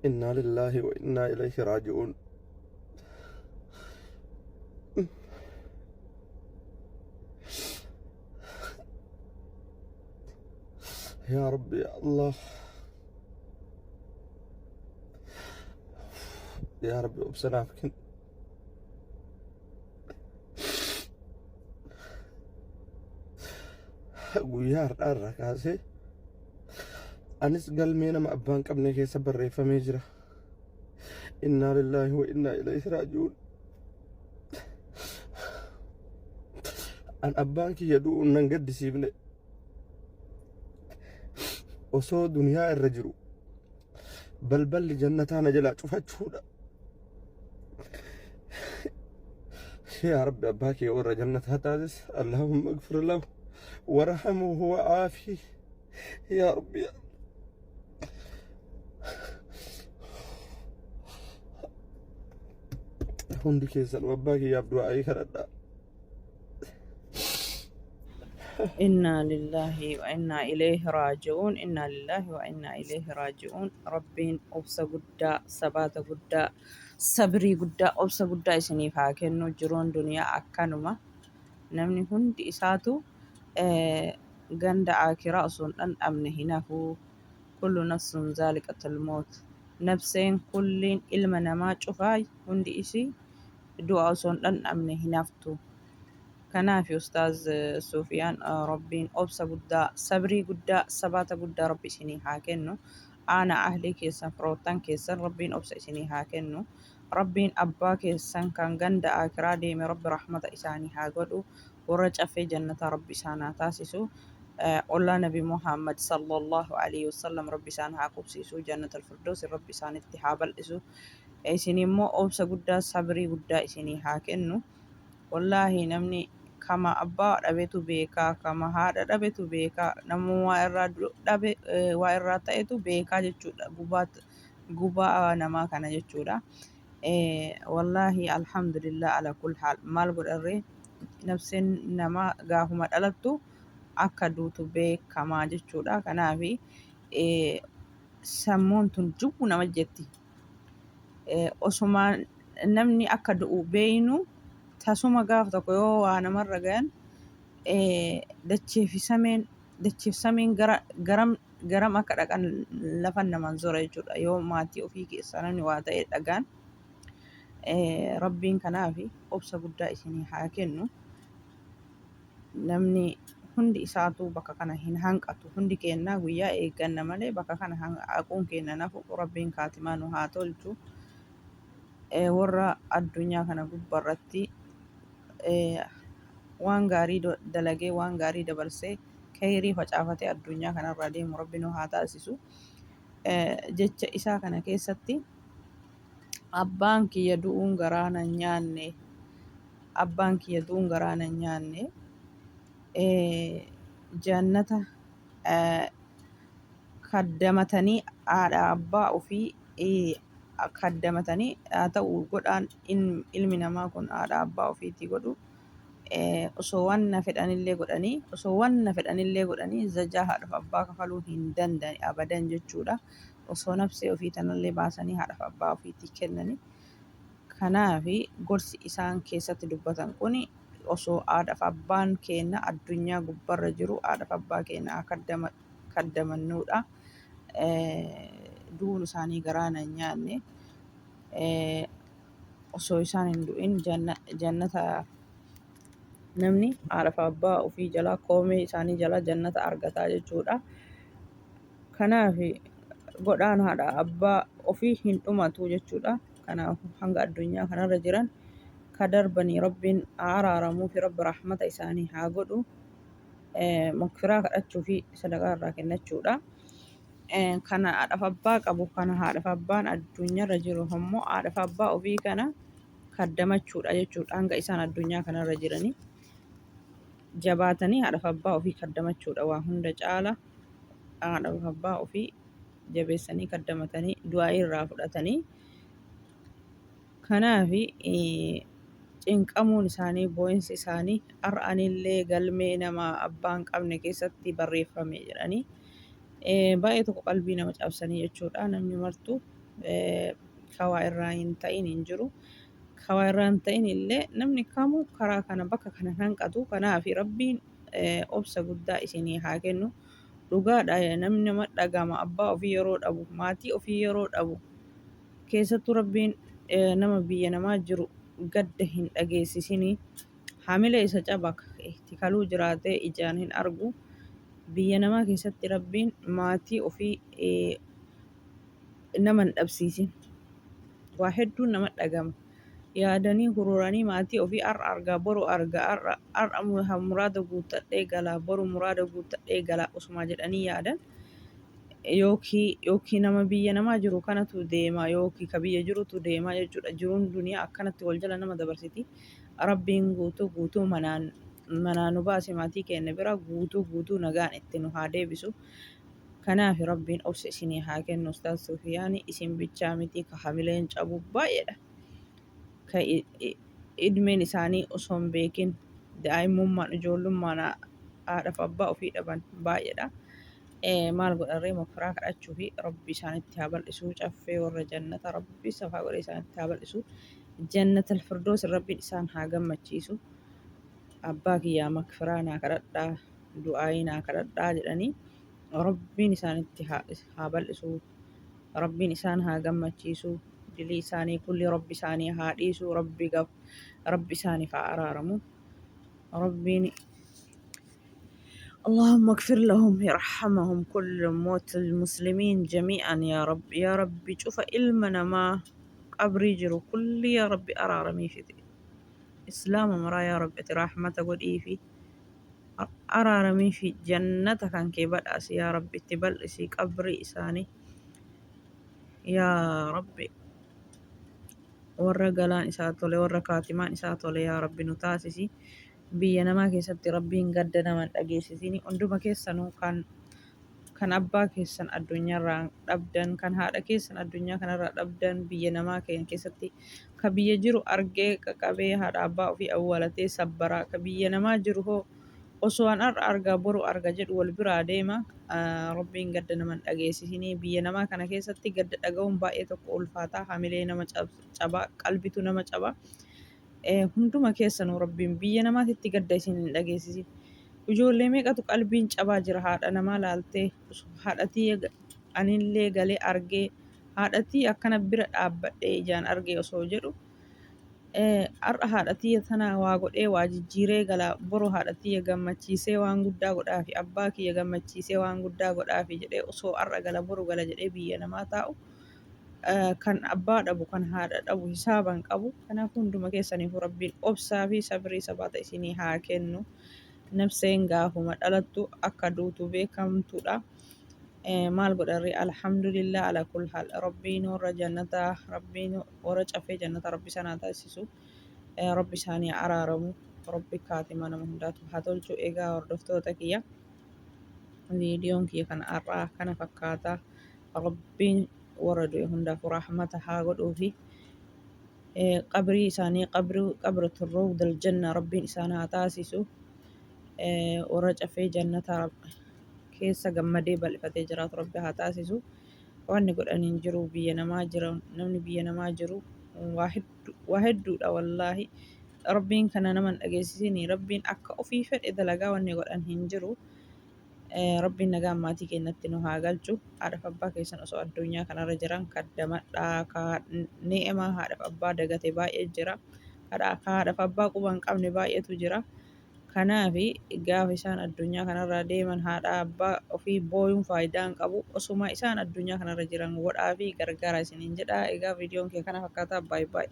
إنا لله وإنا إليه راجعون. يا رب يا الله، يا رب وبسلامك. guyyaa har'aarraa kaasee anis galmee nama abbaan qabne keessa barreeffamee jira. innaa lillaahi wa innaa ilayhi raaji'uun. an abbaan kiyya du'uun nan gaddisiifne osoo duniyaa irra jiru balballi jannataa na jalaa cufachuudha. yaa rabbi abbaa kiyya warra jannataa taasis allahumma ighfir lahu warhamhu wa'aafihi yaa rabbi. hundi keessan abbaa kiyyaaf du'aa'ii kadhadhaa. إنا لله وإنا إليه راجعون. إنا لله وإنا إليه راجعون. ربين أبسا قدا سبات قدا صبري قدا أبسا قدا إسني فاكنو جرون دنيا أكانوما نمني هندي إساتو غند آكرا أصون أن أمنه هناكو كل نفس ذلك الموت نفسين كلين إلما نما شفاي هندي إسي دعاء أصون أن أمنه هنافتو كنافي أستاذ سفيان ربين أبسا قدا صبري قدا سبات قدا ربي سني هاكنو أنا أهلي كيسان فروتان كيسان ربين أبسا سني هاكنو ربين أبا كيسان كان غند آكرا ديمي ربي رحمة إساني هاقودو ورجع في جنة ربي سانا تاسسو أولا نبي محمد صلى الله عليه وسلم ربي سان هاقبسيسو جنة الفردوس ربي سان اتحاب الإسو إسني مو أبسا قدا صبري قدا إسني هاكنو والله نمني kama abbaa dhabetu beekaa kama haadha dhabetu beekaa nama waa irraa ta'etu beekaa jechuudha gubaa namaa kana jechuudha. Wallahi alhamdulillah ala kul haal maal godharree nafseen namaa gaafuma dhalattu akka duutu beekamaa jechuudha. Kanaafi sammuun tun jubbu nama jetti osuma namni akka du'u beeynu tasuma gaaf tokko yoo waa namarra gayan dacheefsameen garam akka dhaqan lafan naman zora jechuudha. Yoo maatii ofii keessaa namni waa ta'e dhagaan rabbiin kanaafi obsa guddaa isinii haa kennu. Namni hundi isaatuu bakka kana hin hanqatu. Hundi keenyaa guyyaa eegganna malee bakka kana haquun keenya nafu rabbiin kaatimaa nu haa tolchu. Warra addunyaa kana gubbarratti waan gaarii dalagee waan gaarii dabarsee khayrii facaafatee addunyaa kanarra deemu rabbi nu haa taasisu. Jecha isaa kana keessatti abbaan kiyya du'uun garaa na nyaanne abbaan kiyya du'uun garaa na nyaanne jannata kaddamatanii haadha abbaa ofii kaddamatanii haa ta'u godhaan ilmi namaa kun haadha abbaa ofiitii godhu osoo wanna fedhanillee godhanii zajaa haadhaaf abbaa kafaluu hin danda'ani abadan jechuudha. Osoo nafsee ofii tanallee baasanii haadhaaf abbaa ofiitii kennani. Kanaafi gorsi isaan keessatti dubbatan kun osoo haadhaaf abbaan keenya addunyaa gubbarra jiru haadhaaf abbaa keenya kaddamannuudha. Du'uun isaanii garaa na nyaanne osoo isaan hin du'in jannata namni haadhaaf abbaa ofii jalaa koomee isaanii jalaa jannata argataa jechuudha. Kanaaf godhaan haadha abbaa ofii hin dhumatu jechuudha. Kanaaf hanga addunyaa kanarra jiran kadarbanii rabbiin araaramuu fi rabbi rahmata isaanii haa godhu. Makfiraa kadhachuu fi sadaqaa irraa kennachuudha. Kana haadhaaf abbaa qabu kana haadhaaf abbaan addunyaarra jiru immoo haadhaaf abbaa ofii kana kaddamachuudha jechuudha. Hanga isaan addunyaa kanarra jiranii jabaatanii haadhaaf abbaa ofii kaddamachuudha. Waa hunda caala haadhaaf abbaa ofii jabeessanii kaddamatanii du'aa irraa fudhatanii. Kanaafi cinqamuun isaanii boo'insi isaanii har'anillee galmee nama abbaan qabne keessatti barreeffame jedhanii Baay'ee tokko qalbii nama cabsanii jechuudha. Namni martuu kawaa irraa hin ta'in hin jiru. Kawaa irraa hin ta'in illee namni kamuu karaa kana bakka kana hanqatu. Kanaaf rabbiin obsa guddaa isinii haa kennu. Dhugaadha namni nama dhagama abbaa ofii yeroo dhabu maatii ofii yeroo dhabu keessattuu rabbiin nama biyya namaa jiru gadda hin dhageessisinii. Hamila isa caba itti kaluu jiraatee ijaan hin argu. Biyya namaa keessatti rabbiin maatii ofii nama hin dhabsiisin. Waa hedduun nama dhagama. Yaadanii hururanii maatii ofii har'a argaa boru argaa har'a muraada guuttadhee galaa boru muraada guuttadhee galaa osuma jedhanii yaadan yookiin nama biyya namaa jiru kanatu deema yookiin ka biyya jirutu deema jechuudha. Jiruun duniyaa akkanatti wal jala nama dabarsiti. Rabbiin guutuu manaan nu baase maatii keenya bira guutuu nagaan itti nu haa deebisu. Kanaaf rabbiin obsa isinii haa kennu. Ustaaz Sufiyaanii isin bichaa miti ka hamileen cabu baay'eedha. Ka idmeen isaanii osoo hin beekin daa'imummaan ijoollummaan haadhaaf abbaa ofii dhaban baay'eedha. Maal godharree mokfiraa kadhachuu fi rabbi isaanitti haa bal'isu. Caffee warra jannata rabbi safaa godhee isaanitti haa bal'isu. Jannatal firdoos rabbiin isaan haa gammachiisu. Abbaa kiyyaa mokfiraa naa kadhadhaa du'aayii naa kadhadhaa jedhanii rabbiin isaanitti haa bal'isu. Rabbiin isaan haa gammachiisu. Dilii isaanii kulli rabbi isaanii haa dhiisu. Rabbi isaaniif haa araaramu. ربي اللهم اغفر لهم يرحمهم كل موت المسلمين جميعا يا رب يا رب شوف علمنا ما قبري جرو كل يا رب أرارمي في إسلام مرا يا رب رحمة قد في أرارمي في جنتك كان كيبل أسي يا رب تبل إسي قبري إساني يا ربي warra galaan isaa tole warra kaatimaan isaa tole yaa rabbi nu taasisi. Biyya namaa keessatti rabbiin gadda nama hin dhageessisini. Hunduma keessanuu kan abbaa keessan addunyaarraa dhabdan kan haadha keessan addunyaa kanarraa dhabdan biyya namaa keenya keessatti ka biyya jiru argee qaqqabee haadha abbaa ofii awwaalatee sabbaraa ka biyya namaa jiru hoo osoo an har'a argaa boru arga jedhu wal biraa deema. Rabbiin gadda nama hin dhageessisinii. Biyya namaa kana keessatti gadda dhaga'uun baay'ee tokko ulfaataa. Hamilee nama cabaa qalbitu nama cabaa. Hunduma keessanuu rabbiin biyya namaatitti gadda isin hin dhageessisin. Ijoollee meeqatu qalbiin cabaa jira haadha namaa laaltee haadhatii anillee galee argee haadhatii akkana bira dhaabbadhee ijaan argee osoo jedhu. Har'a haadhatii tana waa godhee waa jijjiiree galaa boru haadhatii gammachiisee waan guddaa godhaafi abbaa kiyya gammachiisee waan guddaa godhaafi jedhee osoo har'a gala boru gala jedhee biyya namaa taa'u kan abbaa dhabu kan haadha dhabu hisaaban qabu. Kanaaf hunduma keessaniif rabbiin obsaa fi sabrii sabaata isinii haa kennu. Nafseen gaafuma dhalattu akka duutu beekamtuudha. Maal godharree alhamdulillah ala kul haal rabbiin warra jannataa rabbiin warra caffee jannataa rabbi sanaa taasisu. Rabbi isaanii araaramu. Rabbi kaatima nama hundaatu haa tolchu. Egaa hordoftoota kiyya viidiyoon kiyya kana har'aa kana fakkaata. Rabbiin warra du'e hundaaf rahmata haa godhuu fi qabrii isaanii qabratu rawdal janna rabbiin isaan haa taasisu. Warra caffee jannataa keessa gammadee bal'ifatee jiraatu rabbi haa taasisu. Wanni godhaniin jiru biyya namaa jira namni biyya namaa jiru waa hedduudha wallaahi. Rabbiin kana nama hin dhageessisini. Rabbiin akka ofii fedhe dalagaa wanni godhan hin jiru. Rabbiin nagaan maatii keenyatti nu haa galchu. Haadhaaf abbaa keessan osoo addunyaa kanarra jiran kaddamadhaa ka ni'ima haadhaaf abbaa dagate baay'ee jira. Haadhaaf abbaa quba hin qabne baay'eetu jira. Kanaafi gaafa isaan addunyaa kanarra deeman haadha abbaa ofii booyuun faayidaa hin qabu. Osuma isaan addunyaa kanarra jiran godhaa fi gargaara isiniin jedha. Egaa viidiyoon kee kana fakkaata. Baay'ee baay'ee.